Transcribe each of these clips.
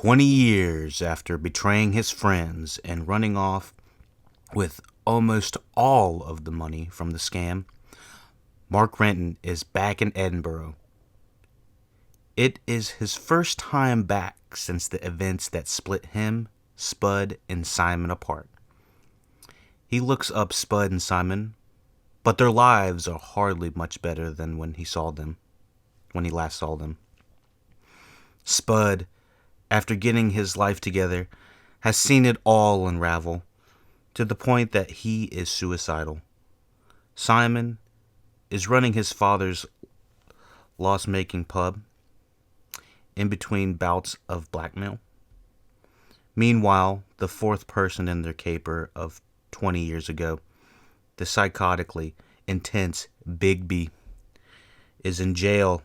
20 years after betraying his friends and running off with almost all of the money from the scam, Mark Renton is back in Edinburgh. It is his first time back since the events that split him, Spud, and Simon apart. He looks up Spud and Simon, but their lives are hardly much better than when he last saw them. Spud, after getting his life together, has seen it all unravel, to the point that he is suicidal. Simon is running his father's loss-making pub in between bouts of blackmail. Meanwhile, the fourth person in their caper of 20 years ago, the psychotically intense Bigby, is in jail,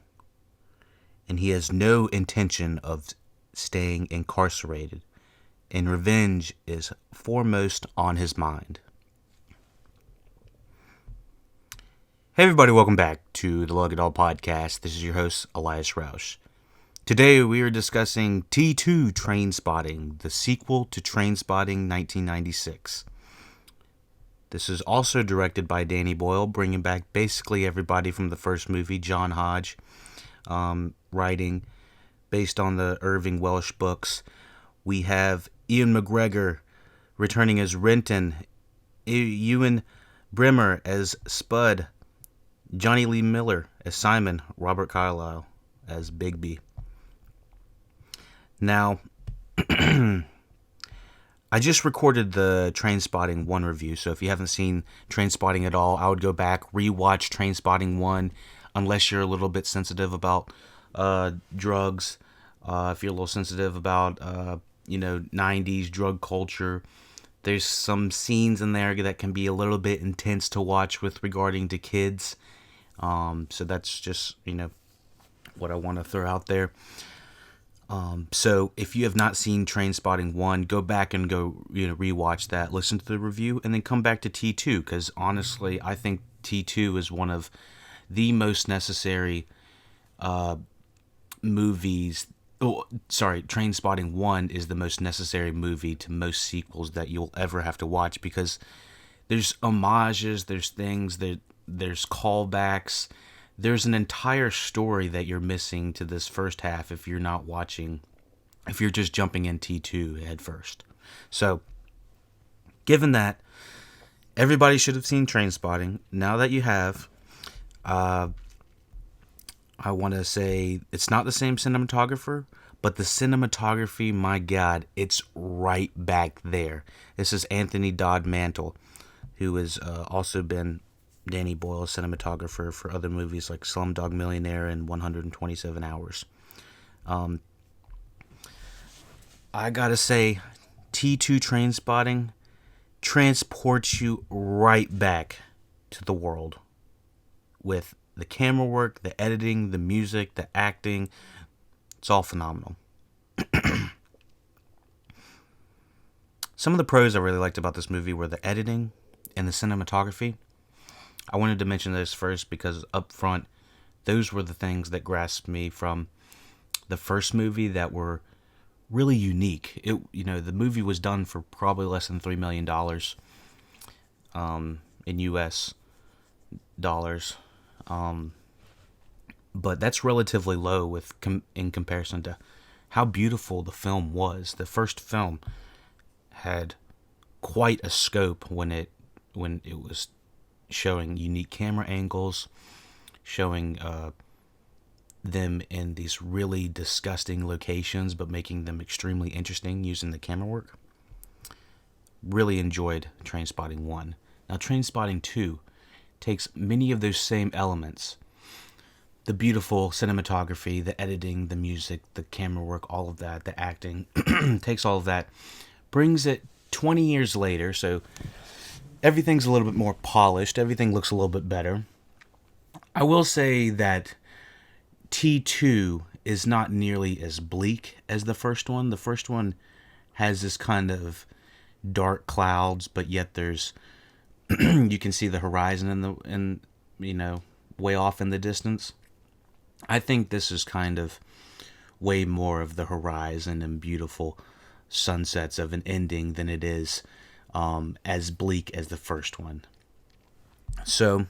and he has no intention of staying incarcerated, and revenge is foremost on his mind. Hey everybody, welcome back to the LuckyDog podcast. This is your host, Elias Roush. Today we are discussing T2 Trainspotting, the sequel to Trainspotting 1996. This is also directed by Danny Boyle, bringing back basically everybody from the first movie. John Hodge, writing based on the Irving Welsh books. We have Ian McGregor returning as Renton, Ewan Brimmer as Spud, Johnny Lee Miller as Simon, Robert Carlyle as Bigby. Now, I just recorded the Trainspotting 1 review, so if you haven't seen Trainspotting at all, I would go back, rewatch Trainspotting 1, unless you're a little bit sensitive about drugs, if you're a little sensitive about, 90s drug culture. There's some scenes in there that can be a little bit intense to watch with regarding to kids. So that's just, what I want to throw out there. So if you have not seen Trainspotting 1, go back and rewatch that, listen to the review, and then come back to T2, because honestly, I think T2 is one of the most necessary movies. Trainspotting 1 is the most necessary movie to most sequels that you'll ever have to watch, because there's homages, there's things, there's callbacks. There's an entire story that you're missing to this first half if you're just jumping in T2 head first. So, given that, everybody should have seen Trainspotting. Now that you have, I want to say it's not the same cinematographer, but the cinematography, my God, it's right back there. This is Anthony Dodd Mantle, who has also been Danny Boyle's cinematographer for other movies like Slumdog Millionaire and 127 Hours. I gotta say, T2 Trainspotting transports you right back to the world with the camera work, the editing, the music, the acting. It's all phenomenal. Some of the pros I really liked about this movie were the editing and the cinematography. I wanted to mention this first because up front, those were the things that grasped me from the first movie that were really unique. The movie was done for probably less than $3 million in US dollars. But that's relatively low in comparison to how beautiful the film was. The first film had quite a scope when it was showing unique camera angles, showing them in these really disgusting locations, but making them extremely interesting using the camera work. Really enjoyed Trainspotting 1. Now, Trainspotting 2 takes many of those same elements. The beautiful cinematography, the editing, the music, the camera work, all of that, the acting, takes all of that, brings it 20 years later, so everything's a little bit more polished. Everything looks a little bit better. I will say that T2 is not nearly as bleak as the first one. The first one has this kind of dark clouds, but yet there's you can see the horizon way off in the distance. I think this is kind of way more of the horizon and beautiful sunsets of an ending than it is as bleak as the first one. So,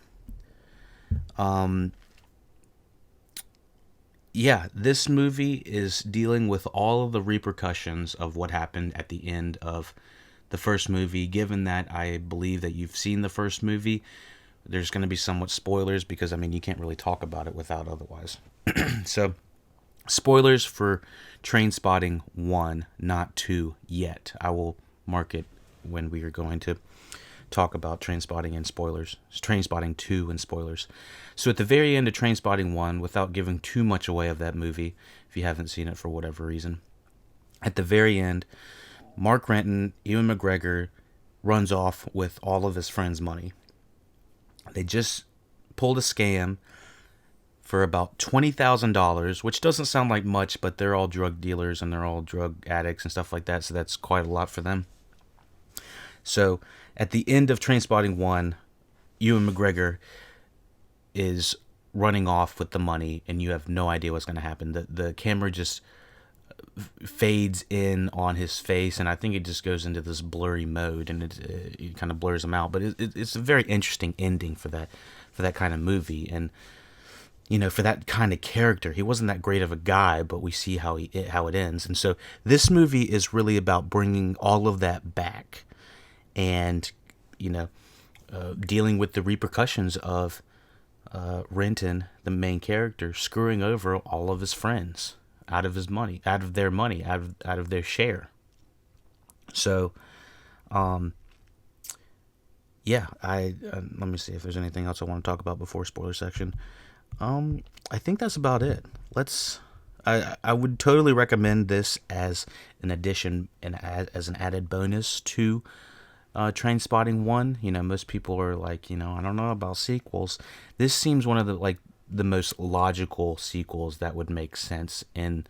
yeah, this movie is dealing with all of the repercussions of what happened at the end of the first movie. Given that I believe that you've seen the first movie, there's going to be somewhat spoilers because, I mean, you can't really talk about it without otherwise. So, spoilers for Trainspotting 1, not 2 yet. I will mark it when we are going to talk about Trainspotting and spoilers. Trainspotting 2 and spoilers. So at the very end of Trainspotting 1, without giving too much away of that movie, if you haven't seen it for whatever reason, at the very end, Mark Renton, Ewan McGregor, runs off with all of his friends' money. They just pulled a scam for about $20,000, which doesn't sound like much, but they're all drug dealers and they're all drug addicts and stuff like that, so that's quite a lot for them. So at the end of Trainspotting 1, Ewan McGregor is running off with the money, and you have no idea what's going to happen. The camera just fades in on his face, and I think it just goes into this blurry mode, and it kind of blurs him out. But it's a very interesting ending for that kind of movie, and you know, for that kind of character. He wasn't that great of a guy, but we see how it ends. And so this movie is really about bringing all of that back, and you know, dealing with the repercussions of Renton, the main character, screwing over all of his friends out of their share. So, yeah, let me see if there's anything else I want to talk about before spoiler section. I think that's about it. I would totally recommend this as an addition and as an added bonus to Trainspotting 1. You know, most people are like, you know, I don't know about sequels. This seems one of the most logical sequels that would make sense in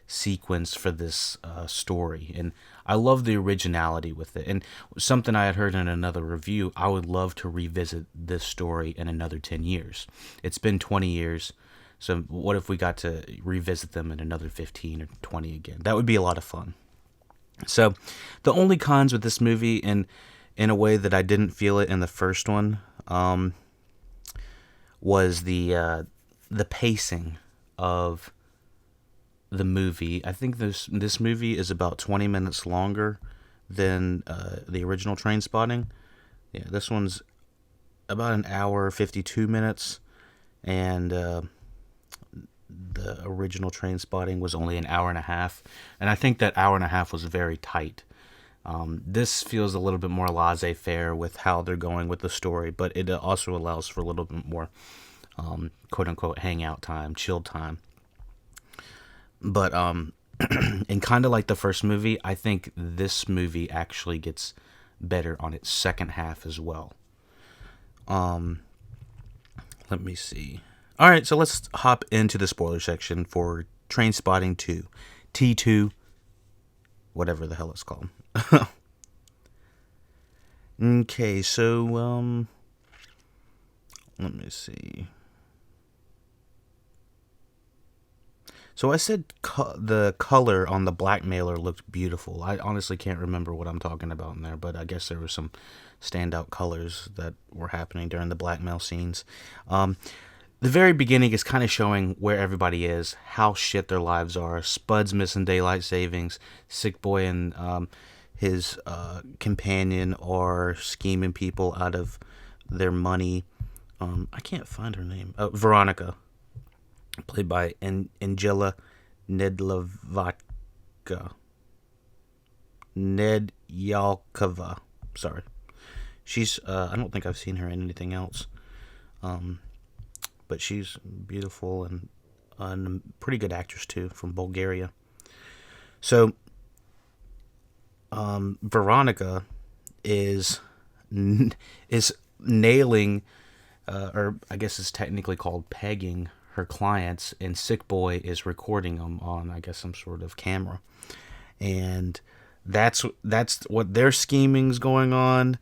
sequence for this story. And I love the originality with it. And something I had heard in another review, I would love to revisit this story in another 10 years. It's been 20 years. So what if we got to revisit them in another 15 or 20 again? That would be a lot of fun. So the only cons with this movie, and in a way that I didn't feel it in the first one, was the pacing of the movie. I think this movie is about 20 minutes longer than the original Trainspotting. Yeah, this one's about an hour 52 minutes, and the original Trainspotting was only an hour and a half, and I think that hour and a half was very tight. This feels a little bit more laissez-faire with how they're going with the story, but it also allows for a little bit more quote-unquote hangout time, chill time. But and kind of like the first movie, I think this movie actually gets better on its second half as well. Let me see. All right, so let's hop into the spoiler section for Trainspotting 2. T2, whatever the hell it's called. Okay, so, let me see. So I said the color on the Blackmailer looked beautiful. I honestly can't remember what I'm talking about in there, but I guess there were some standout colors that were happening during the Blackmail scenes. The very beginning is kind of showing where everybody is, how shit their lives are. Spud's missing daylight savings. Sick Boy and his companion are scheming people out of their money. I can't find her name. Veronica, played by Angela Nedlyalkova. Sorry. She's, I don't think I've seen her in anything else. But she's beautiful and a pretty good actress too, from Bulgaria. So, Veronica is nailing, or I guess it's technically called pegging, her clients, and Sick Boy is recording them on, I guess, some sort of camera. And that's what their scheming's going on.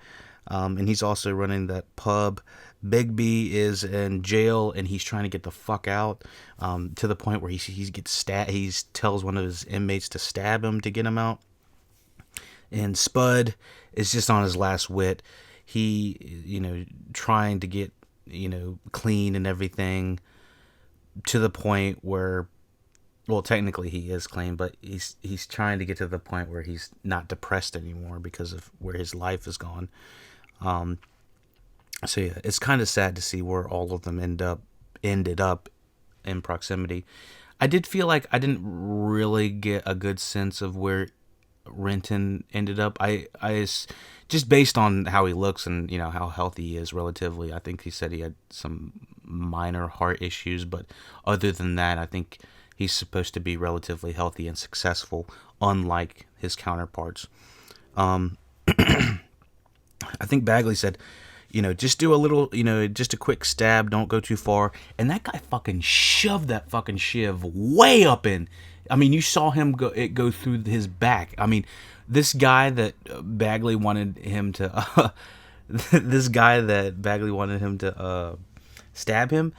And he's also running that pub. Bigby is in jail, and he's trying to get the fuck out, to the point where he gets stabbed. He tells one of his inmates to stab him to get him out. And Spud is just on his last wit. He, trying to get, clean and everything, to the point where, well, technically he is clean, but he's trying to get to the point where he's not depressed anymore because of where his life is gone. So yeah, it's kind of sad to see where all of them ended up in proximity. I did feel like I didn't really get a good sense of where Renton ended up. Just based on how he looks and how healthy he is relatively. I think he said he had some minor heart issues, but other than that, I think he's supposed to be relatively healthy and successful, unlike his counterparts. I think Bagley said, just do a little, just a quick stab, don't go too far. And that guy fucking shoved that fucking shiv way up in. I mean, you saw him go through his back. I mean, this guy that Bagley wanted him to, stab him.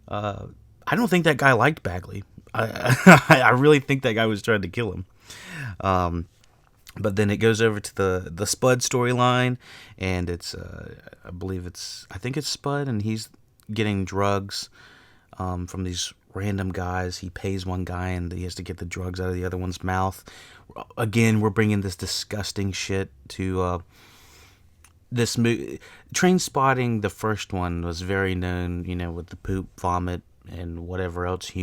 I don't think that guy liked Bagley. I really think that guy was trying to kill him. But then it goes over to the Spud storyline, and it's I think it's Spud, and he's getting drugs from these random guys. He pays one guy, and he has to get the drugs out of the other one's mouth. Again, we're bringing this disgusting shit to this movie. Trainspotting, the first one, was very known, with the poop, vomit, and whatever else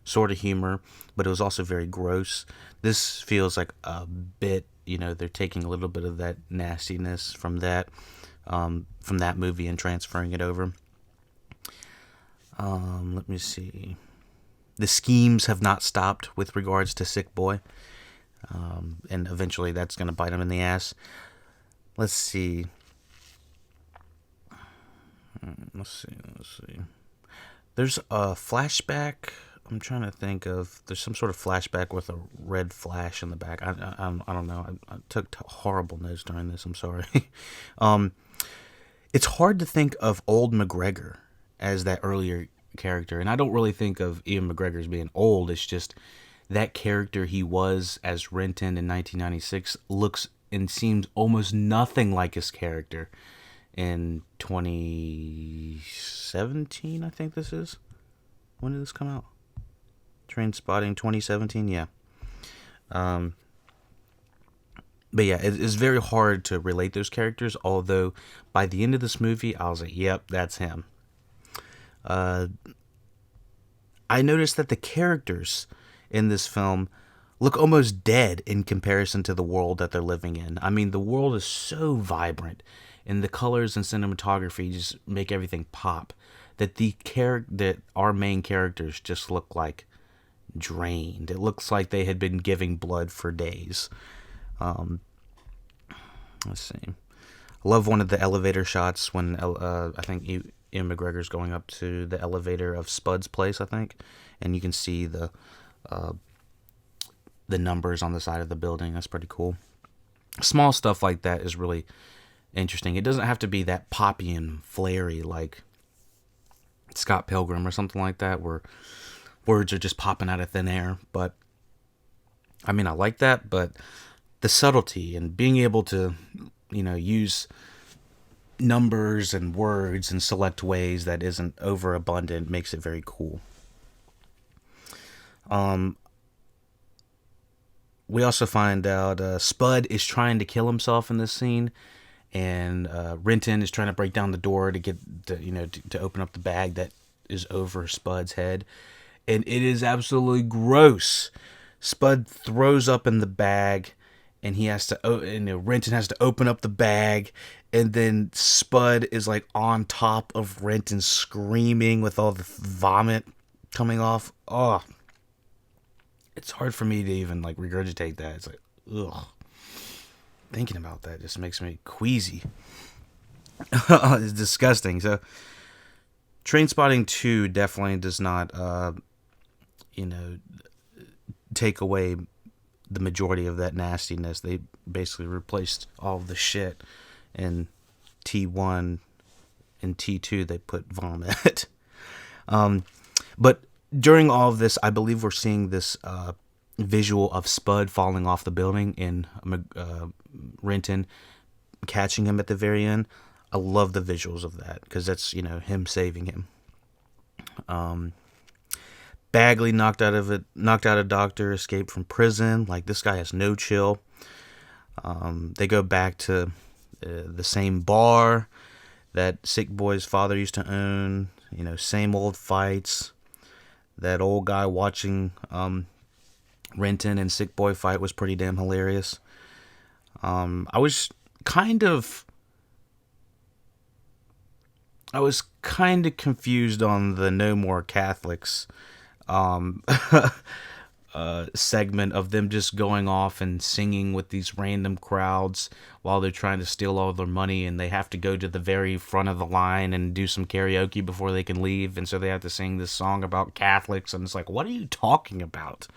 sort of humor, but it was also very gross. This feels like a bit, they're taking a little bit of that nastiness from that movie and transferring it over. Let me see. The schemes have not stopped with regards to Sick Boy, and eventually that's going to bite him in the ass. Let's see. Let's see. There's a flashback. I'm trying to think of. There's some sort of flashback with a red flash in the back. I don't know. I took horrible notes during this. I'm sorry. It's hard to think of old McGregor as that earlier character, and I don't really think of Ian McGregor as being old. It's just that character he was as Renton in 1996 looks and seems almost nothing like his character in 2017. I think this is. When did this come out? Trainspotting 2017, yeah. But yeah, it's very hard to relate those characters, although by the end of this movie, I was like, yep, that's him. I noticed that the characters in this film look almost dead in comparison to the world that they're living in. I mean, the world is so vibrant, and the colors and cinematography just make everything pop, that that our main characters just look like drained. It looks like they had been giving blood for days. Let's see. I love one of the elevator shots when I think Ian McGregor's going up to the elevator of Spud's place, I think, and you can see the numbers on the side of the building. That's pretty cool. Small stuff like that is really interesting. It doesn't have to be that poppy and flary like Scott Pilgrim or something like that, where words are just popping out of thin air. But I mean, I like that, but the subtlety and being able to, use numbers and words in select ways that isn't overabundant makes it very cool. We also find out Spud is trying to kill himself in this scene, and Renton is trying to break down the door to get to open up the bag that is over Spud's head, and it is absolutely gross. Spud throws up in the bag, and Renton has to open up the bag, and then Spud is like on top of Renton screaming with all the vomit coming off. Oh, it's hard for me to even like regurgitate that. It's like, ugh. Thinking about that just makes me queasy. It's disgusting. So, Trainspotting 2 definitely does not, take away the majority of that nastiness. They basically replaced all of the shit and T1 and T2 they put vomit. But during all of this, I believe we're seeing this visual of Spud falling off the building and Renton catching him at the very end. I love the visuals of that because that's, him saving him. Bagley knocked out a doctor, escaped from prison. Like, this guy has no chill. They go back to the same bar that Sick Boy's father used to own. Same old fights. That old guy watching Renton and Sick Boy fight was pretty damn hilarious. I was kind of confused on the No More Catholics segment of them just going off and singing with these random crowds while they're trying to steal all their money, and they have to go to the very front of the line and do some karaoke before they can leave, and so they have to sing this song about Catholics, and it's like, what are you talking about?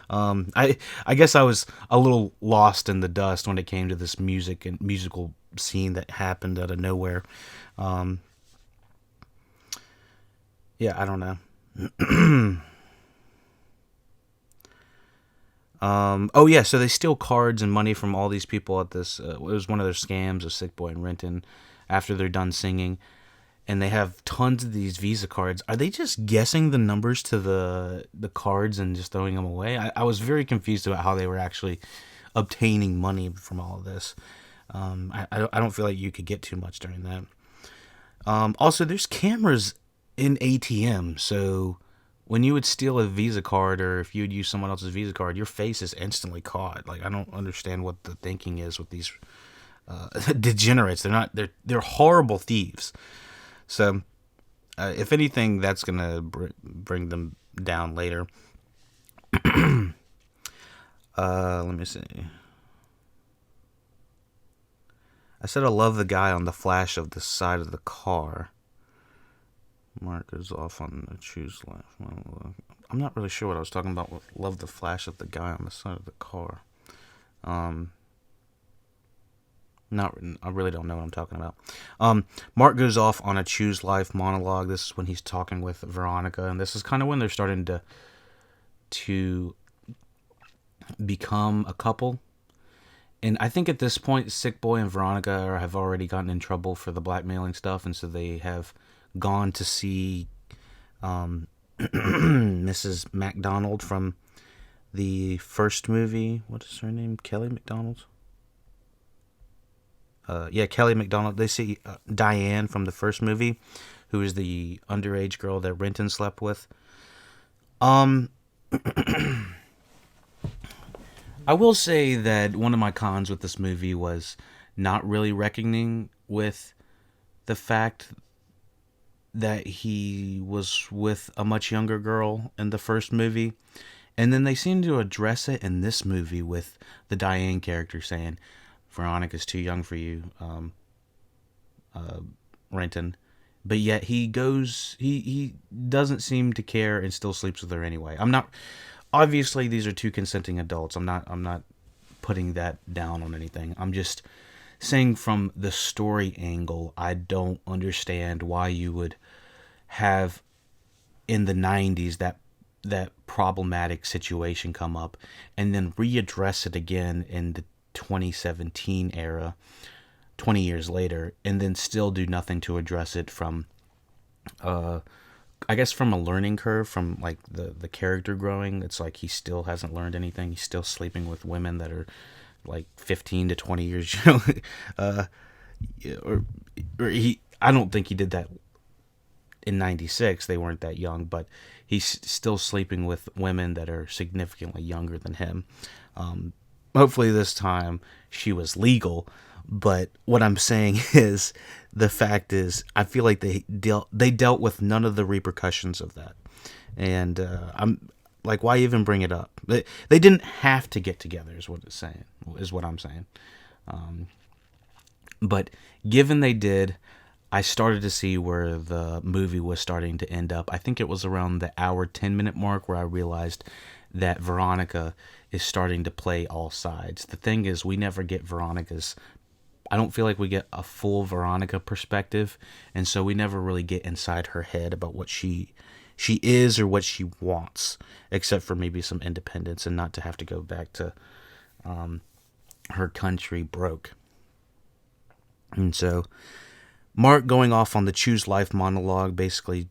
I guess I was a little lost in the dust when it came to this musical scene that happened out of nowhere. Yeah, I don't know. Oh yeah, so they steal cards and money from all these people at this. It was one of their scams of Sick Boy and Renton after they're done singing, and they have tons of these Visa cards. Are they just guessing the numbers to the cards and just throwing them away? I was very confused about how they were actually obtaining money from all of this. I don't feel like you could get too much during that. Also, there's cameras in ATM, so when you would steal a Visa card, or if you would use someone else's Visa card, your face is instantly caught. Like, I don't understand what the thinking is with these degenerates. They're horrible thieves. So, if anything, that's gonna bring them down later. Let me see. I said I love the guy on the flash of the side of the car. Mark is off on the choose life. I'm not really sure what I was talking about with love the flash of the guy on the side of the car. I really don't know what I'm talking about. Mark goes off on a choose life monologue. This is when he's talking with Veronica, and this is kind of when they're starting to become a couple. And I think at this point, Sick Boy and Veronica have already gotten in trouble for the blackmailing stuff, and so they have gone to see Mrs. MacDonald from the first movie. What is her name? Kelly MacDonald? Kelly MacDonald. They see Diane from the first movie, who is the underage girl that Renton slept with. I will say that one of my cons with this movie was not really reckoning with the fact that he was with a much younger girl in the first movie. And then they seem to address it in this movie with the Diane character saying, Veronica's too young for you, Renton. But yet he doesn't seem to care and still sleeps with her anyway. Obviously these are two consenting adults. I'm not putting that down on anything. I'm just saying from the story angle, I don't understand why you would have in the 90s that problematic situation come up and then readdress it again in the 2017 era 20 years later, and then still do nothing to address it from I guess from a learning curve, from like the character growing. It's like he still hasn't learned anything. He's still sleeping with women that are like 15 to 20 years young. I don't think he did that in 96. They weren't that young, but he's still sleeping with women that are significantly younger than him. Hopefully this time she was legal, but what I'm saying is, the fact is, I feel like they dealt with none of the repercussions of that. And I'm like, why even bring it up? They didn't have to get together, is what I'm saying. But given they did, I started to see where the movie was starting to end up. I think it was around the hour 10-minute mark where I realized that Veronica is starting to play all sides. The thing is, we never get Veronica's I don't feel like we get a full Veronica perspective, and so we never really get inside her head about what she is or what she wants, except for maybe some independence and not to have to go back to her country broke. And so Mark going off on the choose life monologue, basically,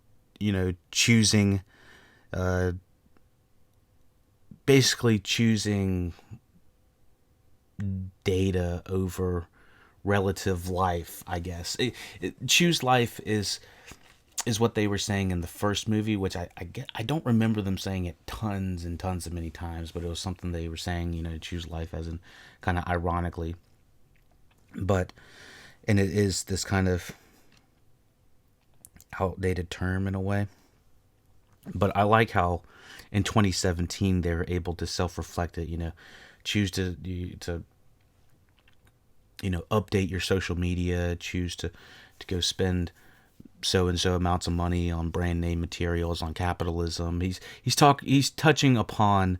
choosing data over relative life, I guess. Choose life is what they were saying in the first movie, which I don't remember them saying it tons and tons of many times, but it was something they were saying, choose life as in kind of ironically. And it is this kind of outdated term in a way. But I like how in 2017 they were able to self-reflect it, choose to update your social media, choose to go spend so and so amounts of money on brand name materials, on capitalism. He's touching upon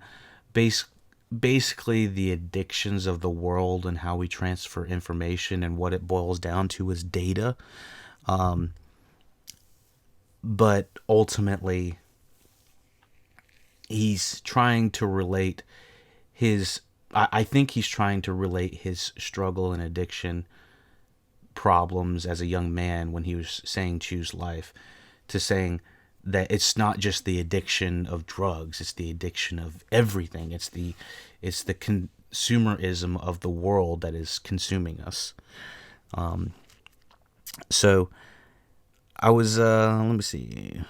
basically the addictions of the world and how we transfer information, and what it boils down to is data. But ultimately, he's trying to relate I think he's trying to relate his struggle and addiction problems as a young man when he was saying choose life to saying that it's not just the addiction of drugs, it's the addiction of everything. It's the consumerism of the world that is consuming us. So I was let me see.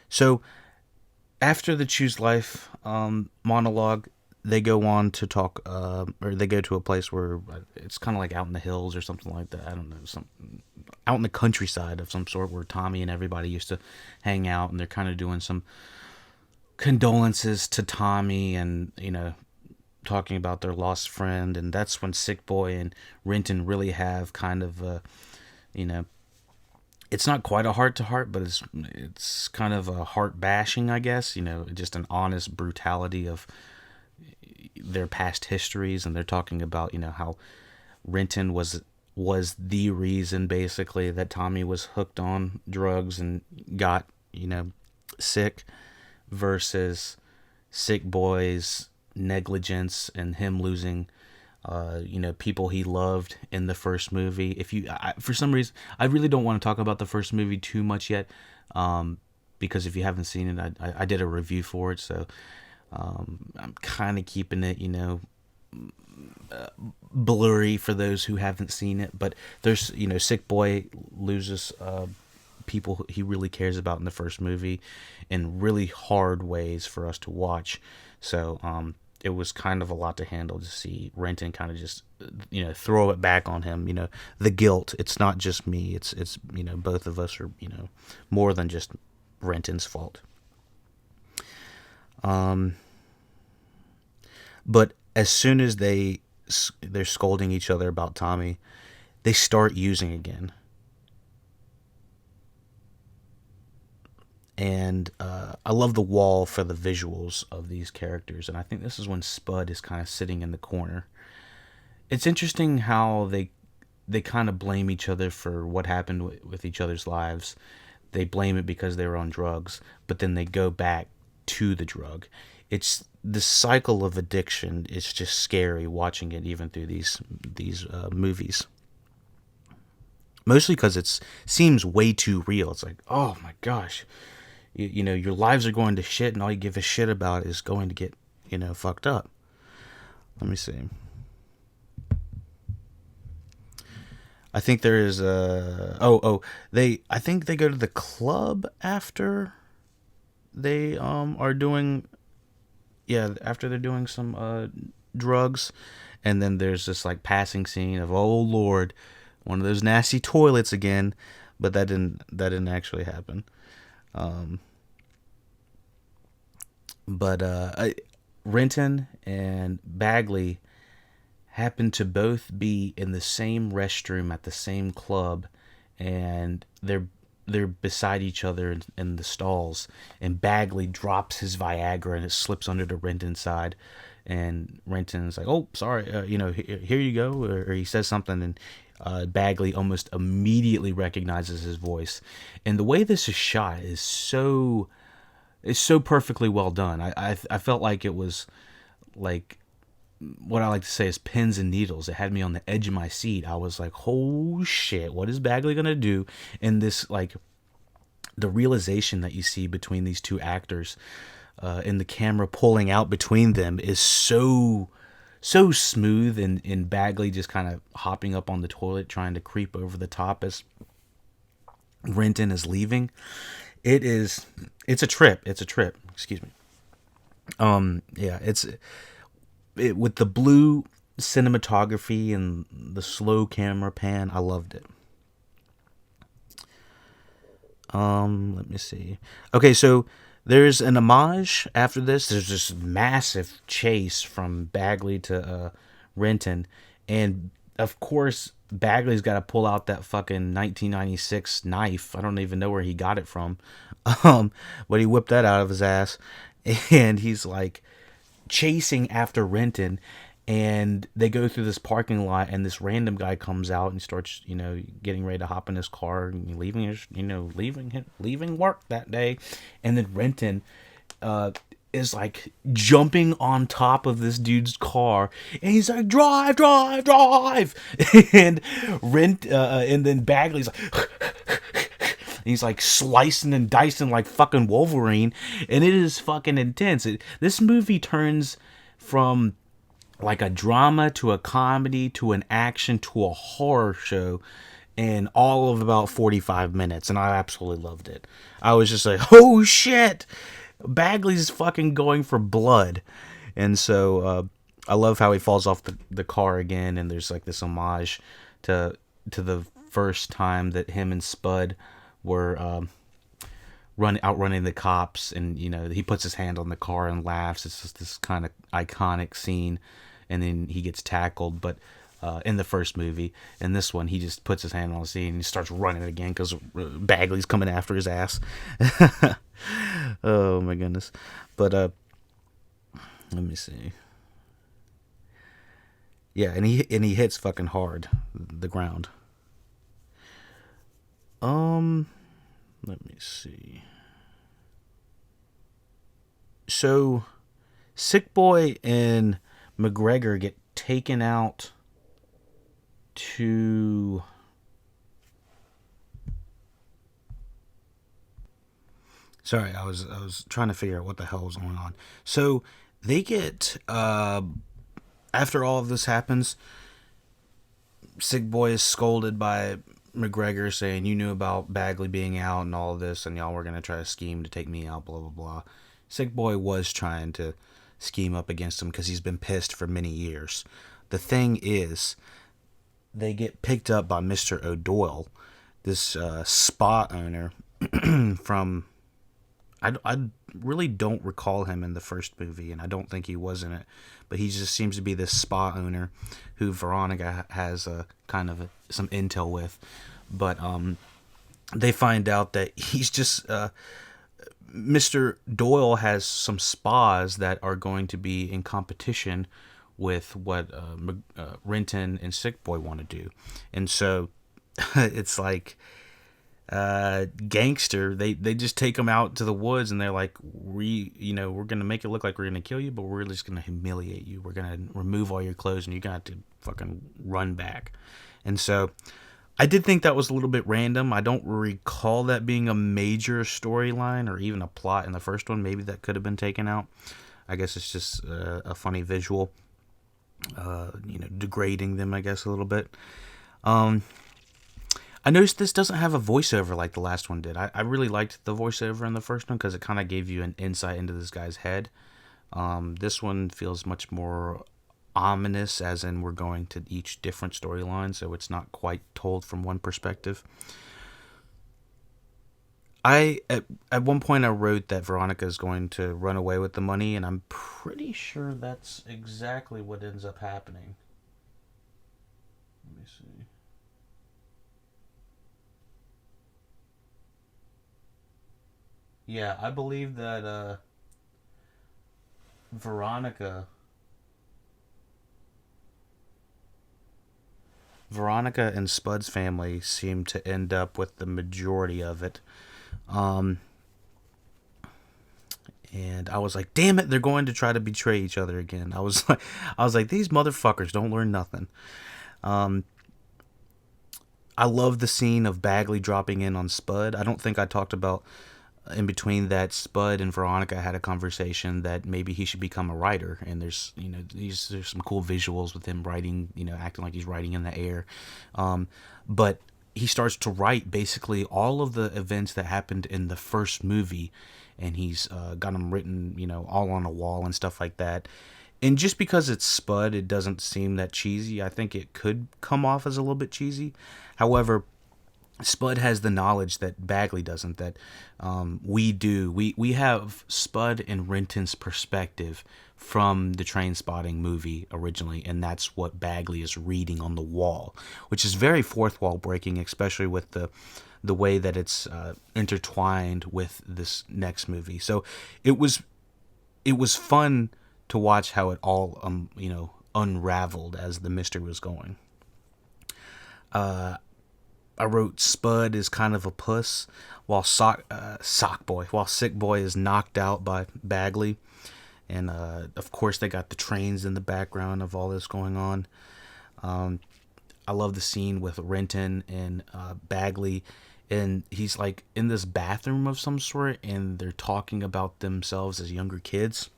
So after the choose life monologue, they go on to talk, or they go to a place where it's kind of like out in the hills or something like that. I don't know, out in the countryside of some sort, where Tommy and everybody used to hang out, and they're kind of doing some condolences to Tommy, and talking about their lost friend. And that's when Sick Boy and Renton really have kind of it's not quite a heart to heart, but it's kind of a heart bashing, I guess. Just an honest brutality of their past histories, and they're talking about how Renton was the reason basically that Tommy was hooked on drugs and got sick, versus Sick Boy's negligence and him losing people he loved in the first movie. For some reason, I really don't want to talk about the first movie too much yet, because if you haven't seen it, I did a review for it, so I'm kind of keeping it, blurry for those who haven't seen it. But there's, Sick Boy loses people he really cares about in the first movie in really hard ways for us to watch. So it was kind of a lot to handle to see Renton kind of just throw it back on him. The guilt. It's not just me. It's both of us are more than just Renton's fault. But as soon as they're scolding each other about Tommy, they start using again. And I love the wall for the visuals of these characters. And I think this is when Spud is kind of sitting in the corner. It's interesting how they kind of blame each other for what happened with each other's lives. They blame it because they were on drugs, but then they go back to the drug. It's the cycle of addiction. It's just scary watching it even through these movies. Mostly because it seems way too real. It's like, oh my gosh. Your lives are going to shit, and all you give a shit about is going to get, fucked up. Let me see. I think there is I think they go to the club after they are doing, after they're doing some drugs, and then there's this like passing scene of, oh Lord, one of those nasty toilets again, but that didn't actually happen. But Renton and Bagley happen to both be in the same restroom at the same club, and they're beside each other in the stalls, and Bagley drops his Viagra and it slips under the Renton side, and Renton's like, "Oh, sorry, here you go," or he says something, and Bagley almost immediately recognizes his voice, and the way this is shot is so perfectly well done. I felt like it was like what I like to say is pins and needles. It had me on the edge of my seat. I was like, "Oh shit, what is Bagley gonna do?" And this like the realization that you see between these two actors, and the camera pulling out between them is so smooth, and Bagley just kind of hopping up on the toilet trying to creep over the top as Renton is leaving. It's a trip. It's a trip. Excuse me. Yeah, with the blue cinematography and the slow camera pan, I loved it. Let me see. Okay, so there's an homage after this. There's this massive chase from Bagley to Renton, and of course Bagley's got to pull out that fucking 1996 knife. I don't even know where he got it from, but he whipped that out of his ass, and he's like chasing after Renton, and they go through this parking lot, and this random guy comes out and starts, getting ready to hop in his car and leaving work that day, and then Renton is like jumping on top of this dude's car, and he's like, drive, drive, drive, and and then Bagley's like he's like slicing and dicing like fucking Wolverine, and it is fucking intense. This movie turns from like a drama to a comedy to an action to a horror show in all of about 45 minutes, and I absolutely loved it. I was just like, oh shit, Bagley's fucking going for blood. And so I love how he falls off the car again, and there's like this homage to the first time that him and Spud were outrunning the cops, and he puts his hand on the car and laughs. It's just this kind of iconic scene, and then he gets tackled. But in the first movie, in this one, he just puts his hand on the scene and he starts running again because Bagley's coming after his ass. Oh my goodness! But let me see. Yeah, and he hits fucking hard the ground. Let me see. So, Sick Boy and McGregor get taken out to... Sorry, I was trying to figure out what the hell was going on. So, they get... after all of this happens, Sick Boy is scolded by McGregor, saying, "You knew about Bagley being out and all of this, and y'all were going to try to scheme to take me out, blah, blah, blah." Sick Boy was trying to scheme up against him because he's been pissed for many years. The thing is, they get picked up by Mr. O'Doyle, this spa owner from... I really don't recall him in the first movie, and I don't think he was in it, but he just seems to be this spa owner who Veronica has some intel with. But they find out that he's just... Mr. Doyle has some spas that are going to be in competition with what Renton and Sick Boy want to do. And so it's like... gangster, they just take him out to the woods, and they're like, we're gonna make it look like we're gonna kill you, but we're just gonna humiliate you. We're gonna remove all your clothes, and you're gonna have to fucking run back. And so I did think that was a little bit random. I don't recall that being a major storyline or even a plot in the first one. Maybe that could have been taken out. I guess it's just a funny visual, degrading them, I guess, a little bit. I noticed this doesn't have a voiceover like the last one did. I really liked the voiceover in the first one because it kind of gave you an insight into this guy's head. This one feels much more ominous, as in we're going to each different storyline, so it's not quite told from one perspective. At one point I wrote that Veronica is going to run away with the money, and I'm pretty sure that's exactly what ends up happening. Let me see. Yeah, I believe that Veronica Veronica and Spud's family seem to end up with the majority of it. Um, and I was like, damn it, they're going to try to betray each other again. I was like, these motherfuckers don't learn nothing. Um, I love the scene of Bagley dropping in on Spud. I don't think I talked about in between that Spud and Veronica had a conversation that maybe he should become a writer. And there's some cool visuals with him writing, acting like he's writing in the air. But he starts to write basically all of the events that happened in the first movie, and he's got them written, all on a wall and stuff like that. And just because it's Spud, it doesn't seem that cheesy. I think it could come off as a little bit cheesy. However, Spud has the knowledge that Bagley doesn't, that we do. We have Spud and Renton's perspective from the Trainspotting movie originally, and that's what Bagley is reading on the wall, which is very fourth wall breaking, especially with the way that it's intertwined with this next movie. So it was fun to watch how it all unraveled as the mystery was going. I wrote Spud is kind of a puss, while while Sick Boy is knocked out by Bagley, and of course they got the trains in the background of all this going on. I love the scene with Renton and Bagley, and he's like in this bathroom of some sort, and they're talking about themselves as younger kids.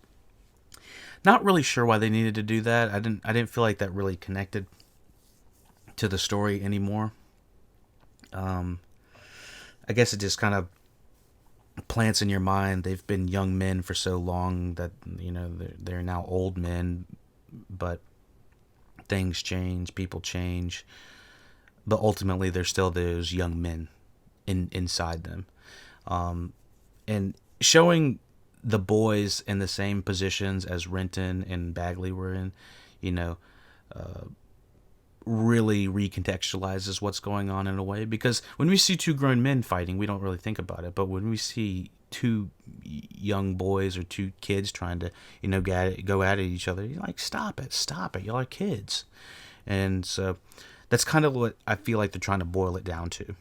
Not really sure why they needed to do that. I didn't feel like that really connected to the story anymore. I guess it just kind of plants in your mind they've been young men for so long that they're now old men, but things change, people change, but ultimately they're still those young men inside them. And showing the boys in the same positions as Renton and Bagley were in, really recontextualizes what's going on in a way, because when we see two grown men fighting, we don't really think about it, but when we see two young boys or two kids trying to go at each other, you're like, stop it, y'all are kids. And so that's kind of what I feel like they're trying to boil it down to.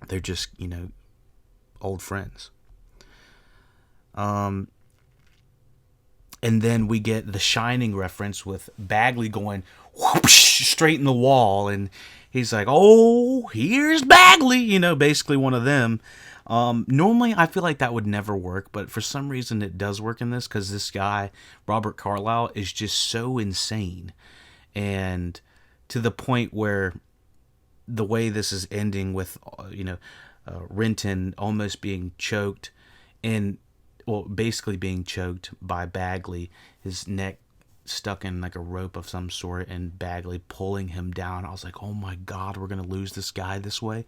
They're just old friends. And then we get the Shining reference with Bagley going whoosh, straight in the wall, and he's like, "Oh, here's Bagley," basically one of them. Normally, I feel like that would never work, but for some reason, it does work in this, because this guy, Robert Carlyle, is just so insane, and to the point where the way this is ending with, Renton almost being choked, and basically being choked by Bagley, his neck stuck in like a rope of some sort, and Bagley pulling him down. I was like, oh my God, we're going to lose this guy this way.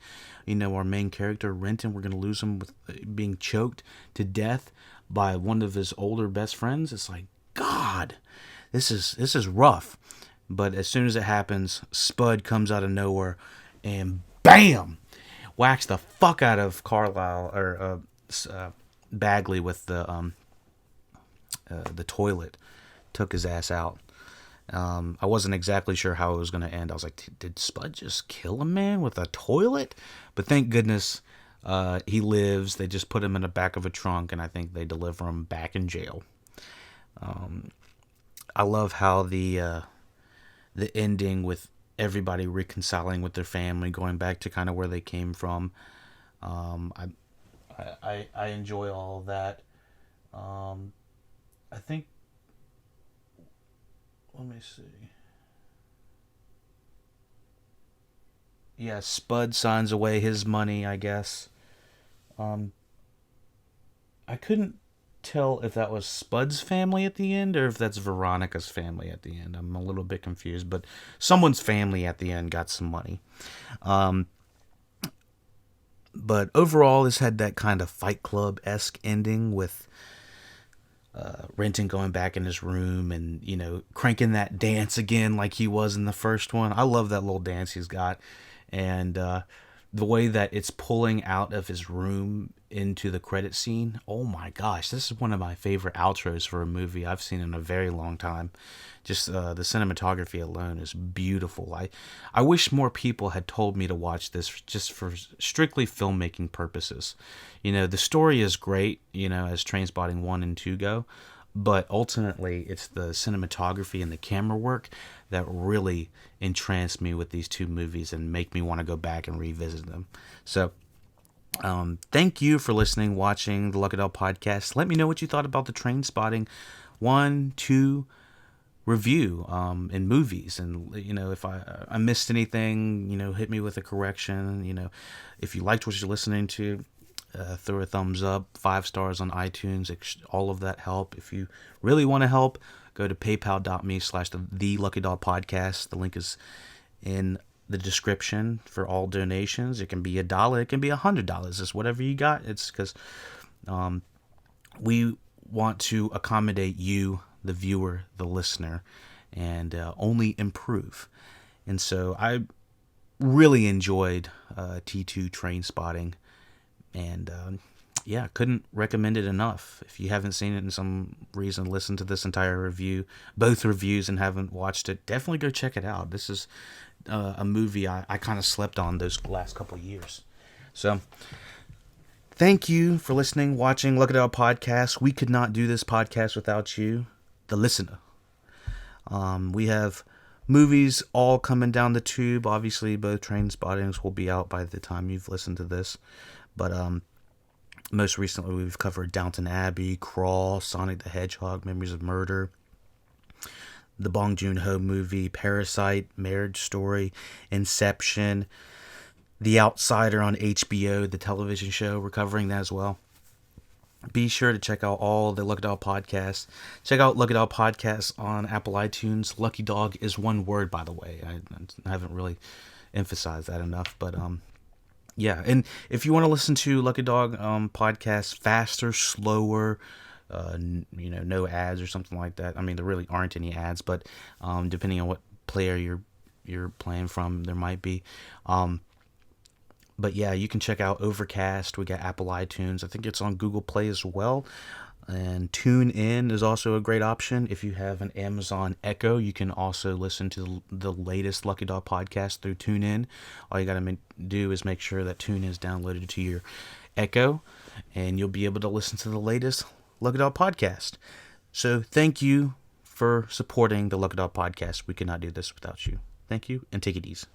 Our main character, Renton, we're going to lose him with being choked to death by one of his older best friends. It's like, God, this is rough. But as soon as it happens, Spud comes out of nowhere and bam, whacks the fuck out of Carlisle, or Bagley with the toilet. Took his ass out. I wasn't exactly sure how it was going to end. I was like, did Spud just kill a man with a toilet? But thank goodness he lives. They just put him in the back of a trunk, and I think they deliver him back in jail. I love how the ending with everybody reconciling with their family, going back to kind of where they came from. I enjoy all of that. I think, let me see. Yeah, Spud signs away his money, I guess. I couldn't tell if that was Spud's family at the end or if that's Veronica's family at the end. I'm a little bit confused, but someone's family at the end got some money. But overall, this had that kind of Fight Club-esque ending with Renton going back in his room and, cranking that dance again like he was in the first one. I love that little dance he's got. And the way that it's pulling out of his room into the credit scene. Oh my gosh, this is one of my favorite outros for a movie I've seen in a very long time. Just the cinematography alone is beautiful. I wish more people had told me to watch this just for strictly filmmaking purposes. The story is great, as Trainspotting 1 and 2 go, but ultimately it's the cinematography and the camera work that really entranced me with these two movies and make me want to go back and revisit them. So thank you for listening, watching the LuckyDog podcast. Let me know what you thought about the Trainspotting 1, 2 review in movies, and if I missed anything, hit me with a correction. If you liked what you're listening to, throw a thumbs up, 5 stars on iTunes. All of that help. If you really want to help, go to paypal.me/the LuckyDog podcast. The link is in the description for all donations. It can be $1, it can be $100. It's whatever you got. It's because we want to accommodate you, the viewer, the listener, and only improve. And so I really enjoyed T2 Trainspotting, and couldn't recommend it enough. If you haven't seen it and some reason listen to this entire review, both reviews, and haven't watched it, definitely go check it out. This is a movie I kind of slept on those last couple of years. So thank you for listening, watching LuckyDog podcast. We could not do this podcast without you, the listener. We have movies all coming down the tube. Obviously, both Trainspotting will be out by the time you've listened to this. But most recently, we've covered Downton Abbey, Crawl, Sonic the Hedgehog, Memories of Murder, the Bong Joon-ho movie, Parasite, Marriage Story, Inception, The Outsider on HBO, the television show. We're covering that as well. Be sure to check out all the LuckyDog podcasts. Check out LuckyDog podcasts on Apple iTunes. LuckyDog is one word, by the way. I haven't really emphasized that enough, but yeah. And if you want to listen to LuckyDog podcasts faster, slower, no ads or something like that. I mean, there really aren't any ads, but depending on what player you're playing from, there might be. But yeah, you can check out Overcast. We got Apple iTunes. I think it's on Google Play as well. And TuneIn is also a great option. If you have an Amazon Echo, you can also listen to the latest LuckyDog podcast through TuneIn. All you got to do is make sure that TuneIn is downloaded to your Echo, and you'll be able to listen to the latest LuckyDog podcast. So thank you for supporting the LuckyDog podcast. We could not do this without you. Thank you, and take it easy.